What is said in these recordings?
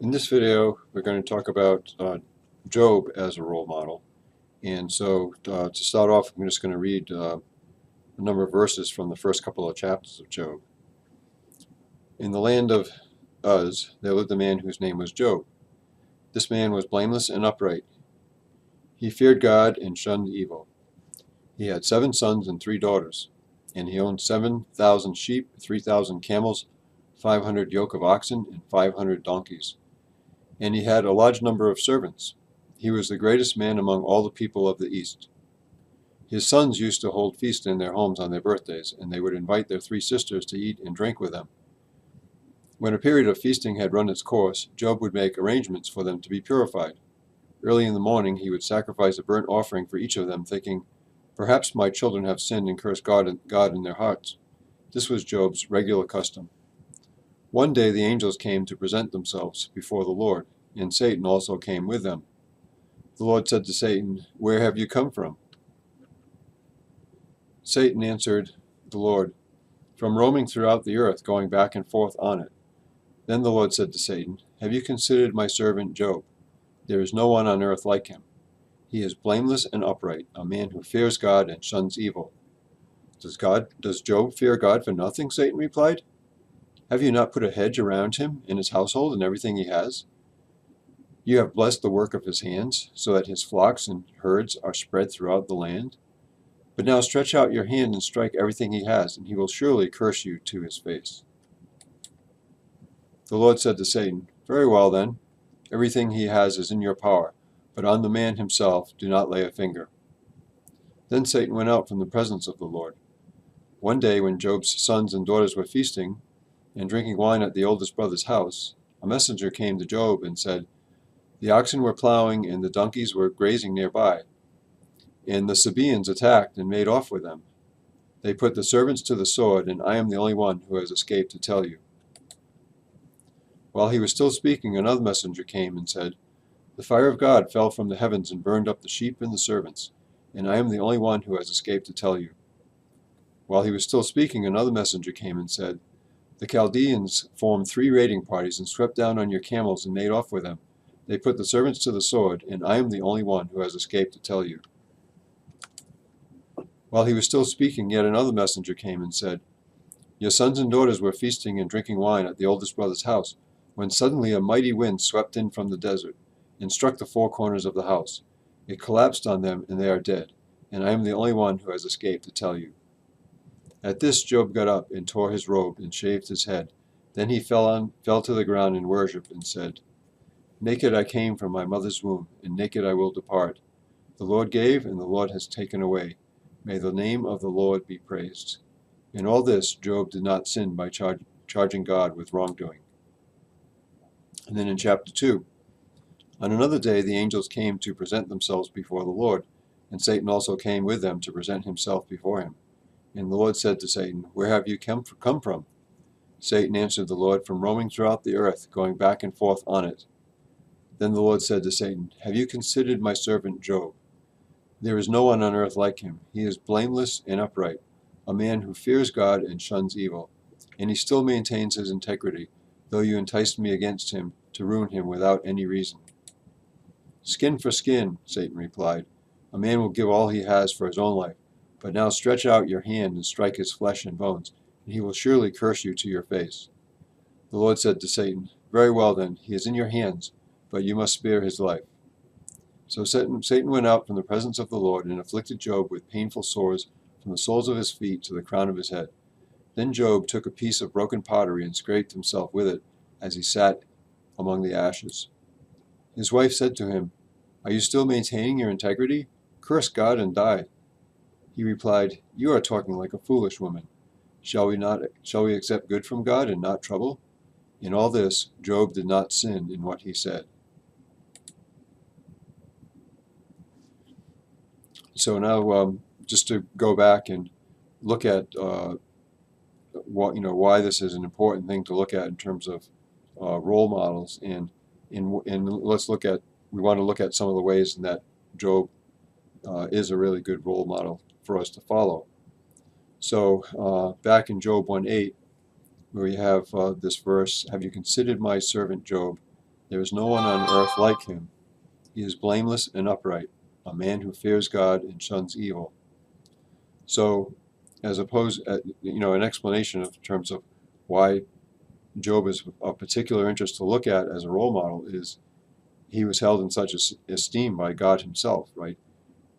In this video, we're going to talk about Job as a role model. And so to start off, I'm just going to read a number of verses from the first couple of chapters of Job. In the land of Uz, there lived a man whose name was Job. This man was blameless and upright. He feared God and shunned evil. He had 7 sons and 3 daughters, and he owned 7,000 sheep, 3,000 camels, 500 yoke of oxen, and 500 donkeys. And he had a large number of servants. He was the greatest man among all the people of the East. His sons used to hold feasts in their homes on their birthdays, and they would invite their 3 sisters to eat and drink with them. When a period of feasting had run its course, Job would make arrangements for them to be purified. Early in the morning he would sacrifice a burnt offering for each of them, thinking, "Perhaps my children have sinned and cursed God in their hearts." This was Job's regular custom. One day the angels came to present themselves before the Lord, and Satan also came with them. The Lord said to Satan, "Where have you come from?" Satan answered the Lord, "From roaming throughout the earth, going back and forth on it." Then the Lord said to Satan, "Have you considered my servant Job? There is no one on earth like him. He is blameless and upright, a man who fears God and shuns evil." Does Job fear God for nothing?" Satan replied. "Have you not put a hedge around him and his household and everything he has? You have blessed the work of his hands, so that his flocks and herds are spread throughout the land. But now stretch out your hand and strike everything he has, and he will surely curse you to his face." The Lord said to Satan, "Very well then, everything he has is in your power, but on the man himself do not lay a finger." Then Satan went out from the presence of the Lord. One day when Job's sons and daughters were feasting and drinking wine at the oldest brother's house, a messenger came to Job and said, "The oxen were plowing and the donkeys were grazing nearby, and the Sabaeans attacked and made off with them. They put the servants to the sword, and I am the only one who has escaped to tell you." While he was still speaking, another messenger came and said, "The fire of God fell from the heavens and burned up the sheep and the servants, and I am the only one who has escaped to tell you." While he was still speaking, another messenger came and said, "The Chaldeans formed 3 raiding parties and swept down on your camels and made off with them. They put the servants to the sword, and I am the only one who has escaped to tell you." While he was still speaking, yet another messenger came and said, "Your sons and daughters were feasting and drinking wine at the oldest brother's house, when suddenly a mighty wind swept in from the desert and struck the 4 corners of the house. It collapsed on them, and they are dead, and I am the only one who has escaped to tell you." At this Job got up and tore his robe and shaved his head. Then he fell to the ground in worship and said, "Naked I came from my mother's womb, and naked I will depart. The Lord gave, and the Lord has taken away. May the name of the Lord be praised." In all this, Job did not sin by charging God with wrongdoing. And then in chapter 2, on another day the angels came to present themselves before the Lord, and Satan also came with them to present himself before him. And the Lord said to Satan, "Where have you come from?" Satan answered the Lord, "From roaming throughout the earth, going back and forth on it." Then the Lord said to Satan, "Have you considered my servant Job? There is no one on earth like him. He is blameless and upright, a man who fears God and shuns evil, and he still maintains his integrity, though you enticed me against him to ruin him without any reason." "Skin for skin," Satan replied. "A man will give all he has for his own life. But now stretch out your hand and strike his flesh and bones, and he will surely curse you to your face." The Lord said to Satan, "Very well then, he is in your hands, but you must spare his life." So Satan went out from the presence of the Lord and afflicted Job with painful sores from the soles of his feet to the crown of his head. Then Job took a piece of broken pottery and scraped himself with it as he sat among the ashes. His wife said to him, "Are you still maintaining your integrity? Curse God and die." He replied, "You are talking like a foolish woman. Shall we accept good from God and not trouble?" In all this, Job did not sin in what he said. So now, just to go back and look at why this is an important thing to look at in terms of role models, and we want to look at some of the ways in that Job is a really good role model for us to follow. So back in Job 1:8, where we have this verse, "Have you considered my servant Job? There is no one on earth like him. He is blameless and upright, a man who fears God and shuns evil. So, as opposed, an explanation in terms of why Job is of particular interest to look at as a role model is he was held in such esteem by God himself, right?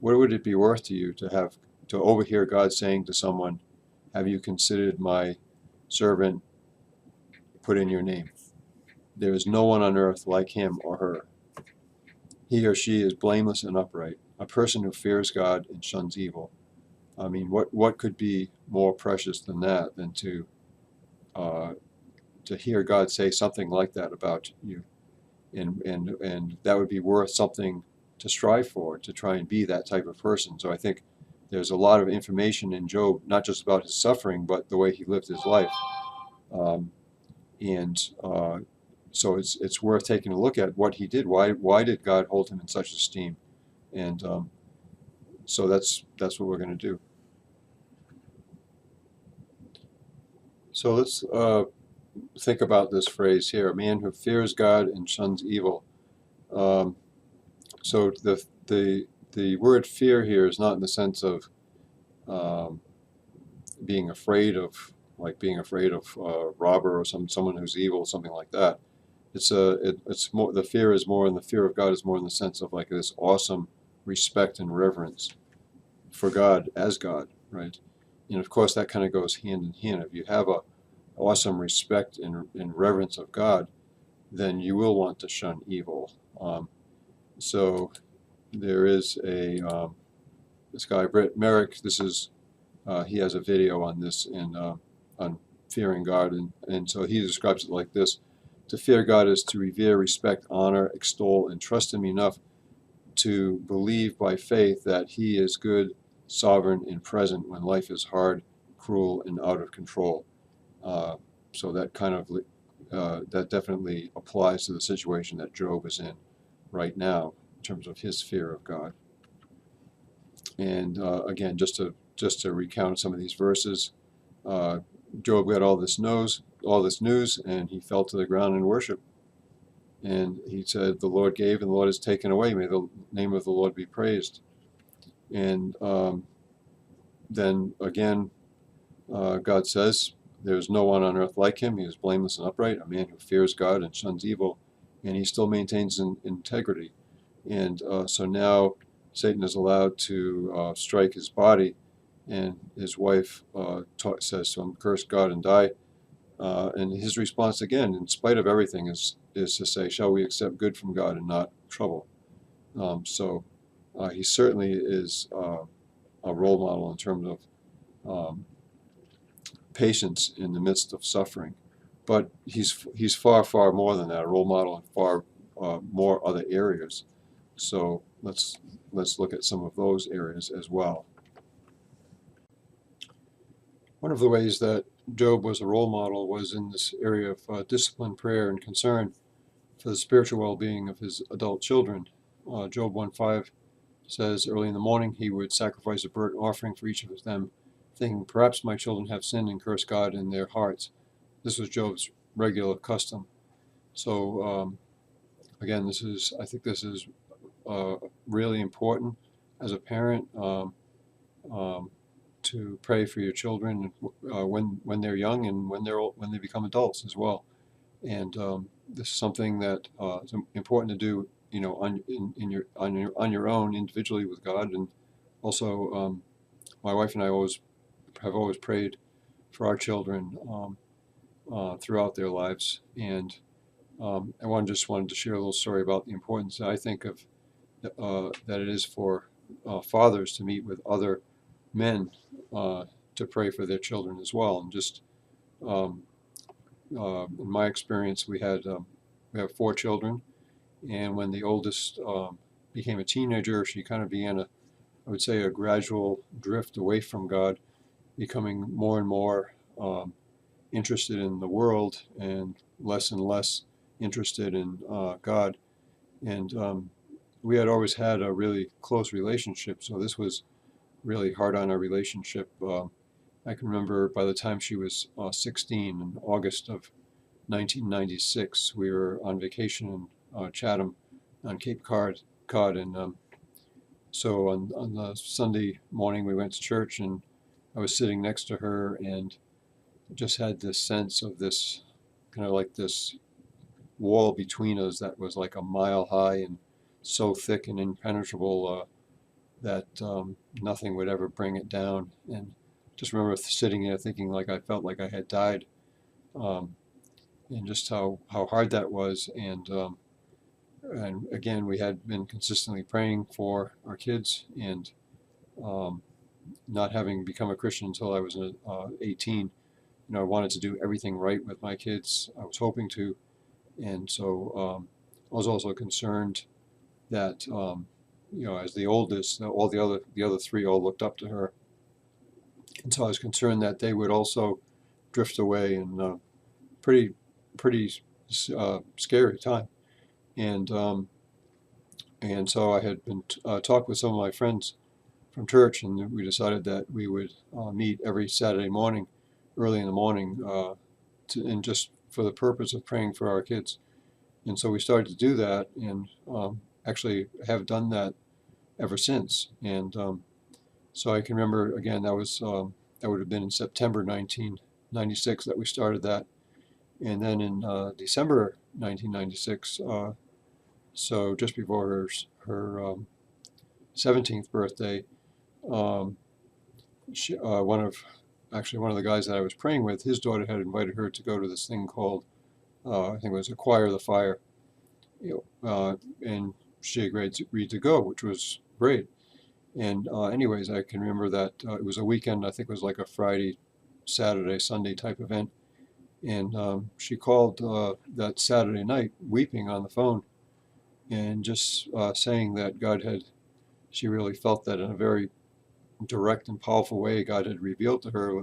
What would it be worth to you to overhear God saying to someone, "Have you considered my servant? Put in your name. There is no one on earth like him or her. He or she is blameless and upright, a person who fears God and shuns evil." I mean, what could be more precious than that, than uh, to hear God say something like that about you, and that would be worth something to strive for, to try and be that type of person. So I think there's a lot of information in Job, not just about his suffering, but the way he lived his life, and so it's worth taking a look at what he did. Why did God hold him in such esteem? And so that's what we're going to do. So let's think about this phrase here: a man who fears God and shuns evil. So the word fear here is not in the sense of um, being afraid of, like being afraid of a robber or someone who's evil, something like that. It's more, the fear is more, and the fear of God is more in the sense of like this awesome respect and reverence for God as God, right? And of course that kind of goes hand in hand. If you have a awesome respect and reverence of God, then you will want to shun evil. So there is this guy Brett Merrick. He has a video on this on fearing God, and so he describes it like this: to fear God is to revere, respect, honor, extol, and trust Him enough to believe by faith that He is good, sovereign, and present when life is hard, cruel, and out of control. Uh, so that definitely applies to the situation that Job is in right now in terms of his fear of God. And again, just to recount some of these verses, uh, Job got all this news, and he fell to the ground in worship. And he said, "The Lord gave, and the Lord has taken away. May the name of the Lord be praised." And then again, God says, "There's no one on earth like him. He is blameless and upright, a man who fears God and shuns evil," and he still maintains integrity. And so now Satan is allowed to strike his body, and his wife says to him, "Curse God and die." And his response again, in spite of everything, is to say, "Shall we accept good from God and not trouble?" So he certainly is a role model in terms of um, patience in the midst of suffering. But he's far, far more than that, a role model in far more other areas. So let's look at some of those areas as well. One of the ways that Job was a role model was in this area of discipline, prayer, and concern for the spiritual well-being of his adult children. Job 1:5 says, "Early in the morning he would sacrifice a burnt offering for each of them, thinking, 'Perhaps my children have sinned and cursed God in their hearts.'" This was Job's regular custom. So again, I think this is really important as a parent, um, to pray for your children when they're young and when they become adults as well. And this is something that is important to do, on your own individually with God, and also my wife and I have always prayed for our children throughout their lives. And I just wanted to share a little story about the importance that I think of that it is for fathers to meet with other men to pray for their children as well. And just um, in my experience, we have 4 children, and when the oldest became a teenager, she kind of began I would say, a gradual drift away from God, becoming more and more interested in the world and less interested in God. And we had always had a really close relationship, so this was really hard on our relationship. I can remember by the time she was 16 in August of 1996. We were on vacation in Chatham on Cape Cod, and so on the Sunday morning we went to church, and I was sitting next to her and just had this sense of this kind of like this wall between us that was like a mile high and so thick and impenetrable that nothing would ever bring it down. And just remember sitting there thinking like I felt like I had died, um, and just how hard that was. And again, we had been consistently praying for our kids, and um, not having become a Christian until I was 18, I wanted to do everything right with my kids. I was hoping to, and so I was also concerned that as the oldest, all the other three all looked up to her, and so I was concerned that they would also drift away, and pretty pretty scary time. And and so I had been talked with some of my friends from church, and we decided that we would meet every Saturday morning, early in the morning, and just for the purpose of praying for our kids. And so we started to do that, and actually have done that ever since. And so I can remember again that would have been in September 1996 that we started that, and then in December 1996, so just before her 17th birthday, um, one of the guys that I was praying with, his daughter had invited her to go to this thing called I think it was Acquire the Fire, and she agreed to go, which was great. And anyways, I can remember that it was a weekend. I think it was like a Friday, Saturday, Sunday type event. And she called that Saturday night, weeping on the phone, and just saying that she really felt that in a very direct and powerful way, God had revealed to her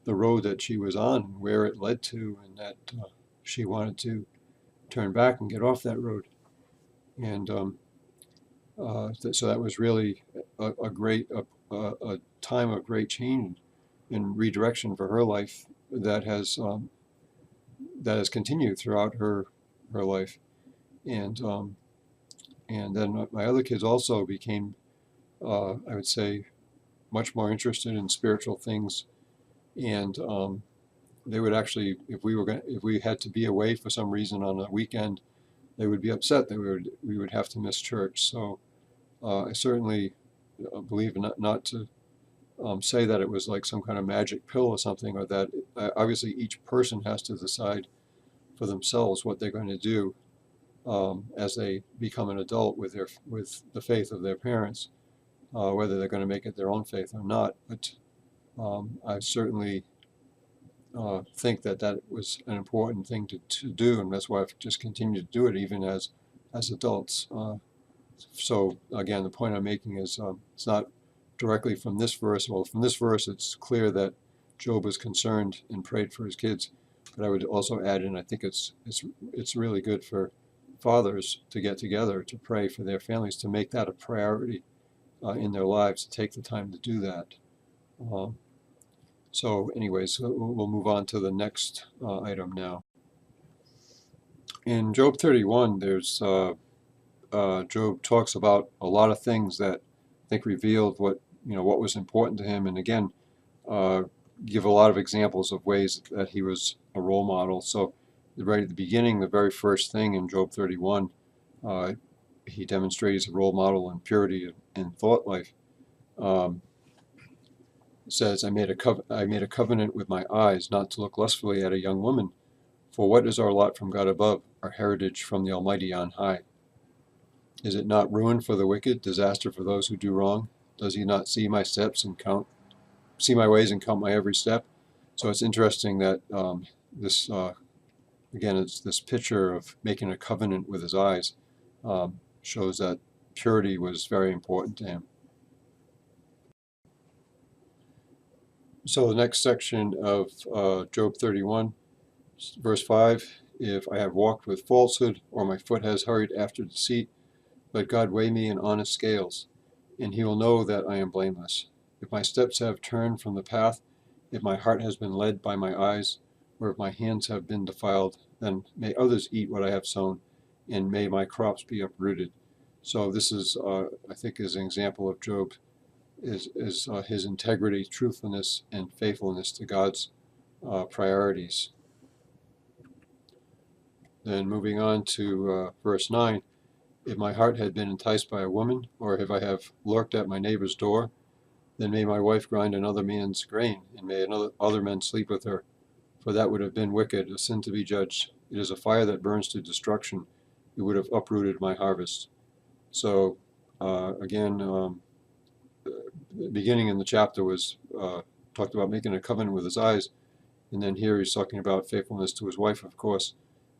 the road that she was on, and where it led to, and that she wanted to turn back and get off that road. And so that was really a time of great change and redirection for her life that has continued throughout her life. And then my other kids also became, I would say, much more interested in spiritual things, and they would actually, if we had to be away for some reason on a weekend, they would be upset that we would have to miss church. So I certainly believe not to say that it was like some kind of magic pill or something, or that obviously each person has to decide for themselves what they're going to do as they become an adult with the faith of their parents, whether they're going to make it their own faith or not. But I certainly think that was an important thing to do, and that's why I've just continued to do it even as adults. So again, the point I'm making is it's not directly from this verse. Well, from this verse, it's clear that Job was concerned and prayed for his kids. But I would also add in, I think it's really good for fathers to get together to pray for their families, to make that a priority in their lives, to take the time to do that. So anyways, we'll move on to the next item now. In Job 31, there's Job talks about a lot of things that I think revealed what was important to him, and again, give a lot of examples of ways that he was a role model. So right at the beginning, the very first thing in Job 31, he demonstrates a role model in purity and thought life. It says, I made a covenant with my eyes not to look lustfully at a young woman. For what is our lot from God above, our heritage from the Almighty on high? Is it not ruin for the wicked, disaster for those who do wrong? Does he not see my steps and see my ways and count my every step? So it's interesting that this, again, it's this picture of making a covenant with his eyes, shows that purity was very important to him. So the next section of Job 31, verse 5, if I have walked with falsehood, or my foot has hurried after deceit, let God weigh me in honest scales, and he will know that I am blameless. If my steps have turned from the path, if my heart has been led by my eyes, or if my hands have been defiled, then may others eat what I have sown, and may my crops be uprooted. So this is, I think, is an example of Job, is his integrity, truthfulness, and faithfulness to God's priorities. Then moving on to verse 9, if my heart had been enticed by a woman, or if I have lurked at my neighbor's door, then may my wife grind another man's grain, and may other men sleep with her. For that would have been wicked, a sin to be judged. It is a fire that burns to destruction. It would have uprooted my harvest. So, again, the beginning in the chapter was talked about making a covenant with his eyes, and then here he's talking about faithfulness to his wife, of course.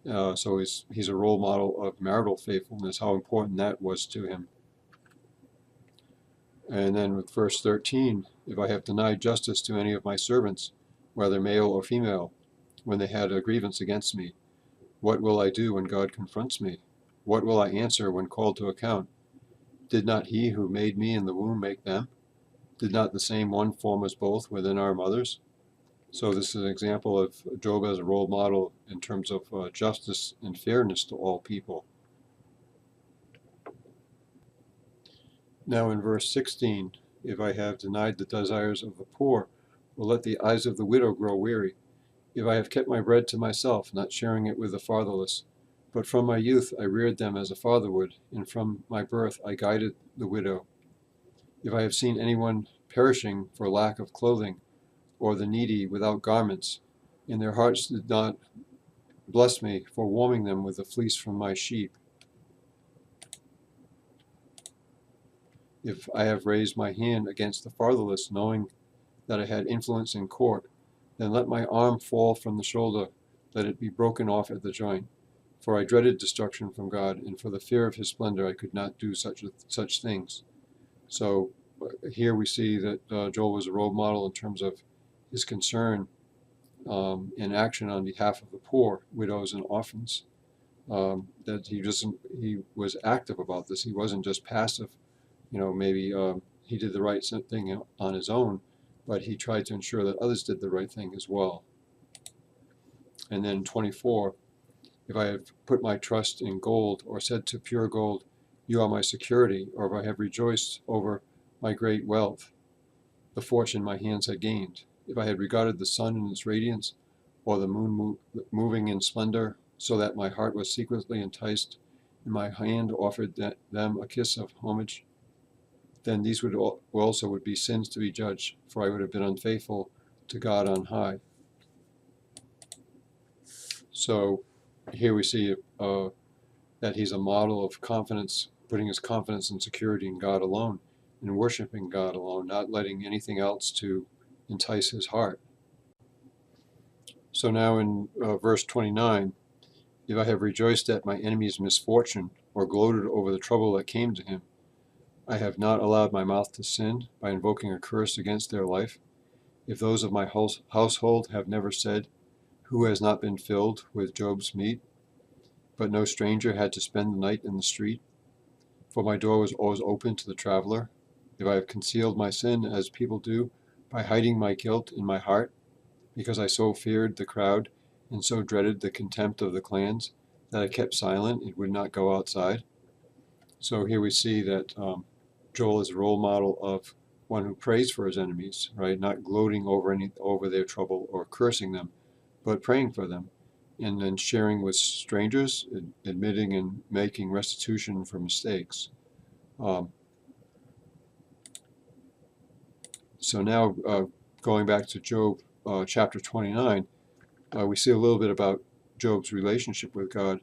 So he's a role model of marital faithfulness, how important that was to him. And then with verse 13, if I have denied justice to any of my servants, whether male or female, when they had a grievance against me, what will I do when God confronts me? What will I answer when called to account? Did not he who made me in the womb make them? Did not the same one form us both within our mothers? So this is an example of Job as a role model in terms of justice and fairness to all people. Now in verse 16, if I have denied the desires of the poor, or let the eyes of the widow grow weary, if I have kept my bread to myself, not sharing it with the fatherless, but from my youth I reared them as a father would, and from my birth I guided the widow. If I have seen anyone perishing for lack of clothing, or the needy without garments, and their hearts did not bless me for warming them with the fleece from my sheep. If I have raised my hand against the fatherless, knowing that I had influence in court, then let my arm fall from the shoulder, let it be broken off at the joint. For I dreaded destruction from God, and for the fear of his splendor I could not do such things. So here we see that Joel was a role model in terms of his concern in action on behalf of the poor, widows, and orphans. That he was active about this. He wasn't just passive. Maybe he did the right thing on his own, but he tried to ensure that others did the right thing as well. And then 24, if I have put my trust in gold, or said to pure gold, you are my security, or if I have rejoiced over my great wealth, the fortune my hands had gained, if I had regarded the sun in its radiance, or the moon moving in splendor, so that my heart was secretly enticed, and my hand offered them a kiss of homage, then these would also be sins to be judged, for I would have been unfaithful to God on high. So here we see that he's a model of confidence, putting his confidence and security in God alone, and worshiping God alone, not letting anything else to entice his heart. So now in verse 29, if I have rejoiced at my enemy's misfortune, or gloated over the trouble that came to him, I have not allowed my mouth to sin by invoking a curse against their life. If those of my household have never said, who has not been filled with Job's meat? But no stranger had to spend the night in the street. For my door was always open to the traveler. If I have concealed my sin as people do, by hiding my guilt in my heart, because I so feared the crowd and so dreaded the contempt of the clans, that I kept silent and would not go outside. So here we see that Joel is a role model of one who prays for his enemies, right? Not gloating over their trouble or cursing them, but praying for them, and then sharing with strangers, admitting and making restitution for mistakes. So now, going back to Job chapter 29, we see a little bit about Job's relationship with God.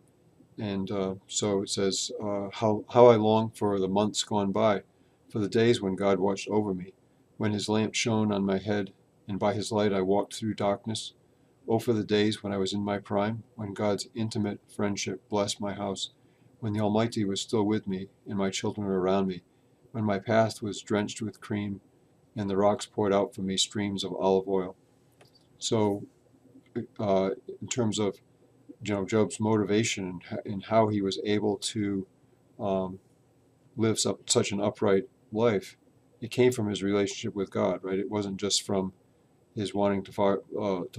And so it says, how I long for the months gone by, for the days when God watched over me, when his lamp shone on my head, and by his light I walked through darkness. Oh, for the days when I was in my prime, when God's intimate friendship blessed my house, when the Almighty was still with me, and my children were around me, when my path was drenched with cream, and the rocks poured out for me streams of olive oil. So in terms of Job's motivation and how he was able to live such an upright life, it came from his relationship with God, right? It wasn't just from his wanting to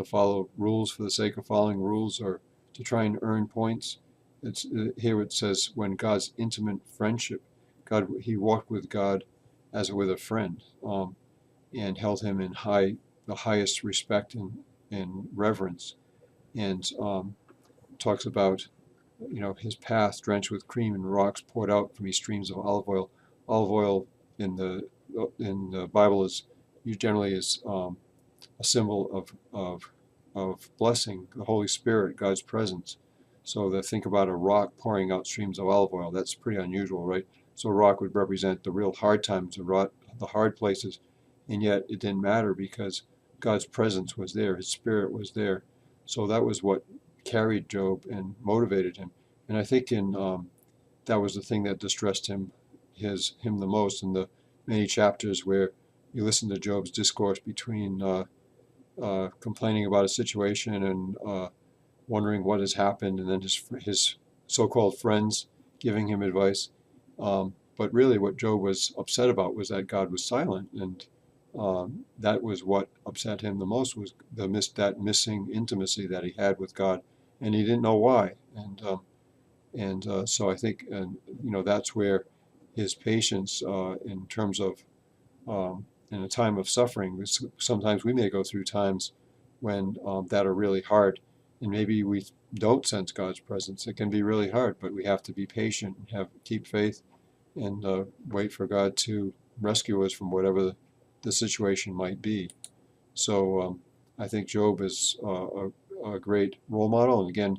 follow rules for the sake of following rules or to try and earn points. It's here it says when God's intimate friendship, he walked with God as with a friend, and held him in the highest respect and reverence, and talks about his path drenched with cream and rocks poured out from these streams of olive oil. Olive oil in the Bible generally is a symbol of blessing, the Holy Spirit, God's presence. So to think about a rock pouring out streams of olive oil, that's pretty unusual, right? So a rock would represent the real hard times, the hard places, and yet it didn't matter because God's presence was there, His Spirit was there. So that was what carried Job and motivated him. And I think that was the thing that distressed him the most in the many chapters where you listen to Job's discourse between complaining about a situation and wondering what has happened, and then his so-called friends giving him advice. But really, what Job was upset about was that God was silent, and that was what upset him the most, was that missing intimacy that he had with God, and he didn't know why. And so I think, that's where his patience, in terms of in a time of suffering, sometimes we may go through times when that are really hard, and maybe we don't sense God's presence. It can be really hard, but we have to be patient and keep faith and wait for God to rescue us from whatever the situation might be. So I think Job is a great role model, and again,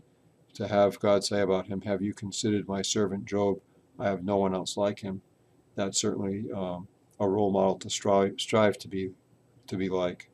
to have God say about him, "Have you considered my servant Job? I have no one else like him." That's certainly a role model to strive to be like.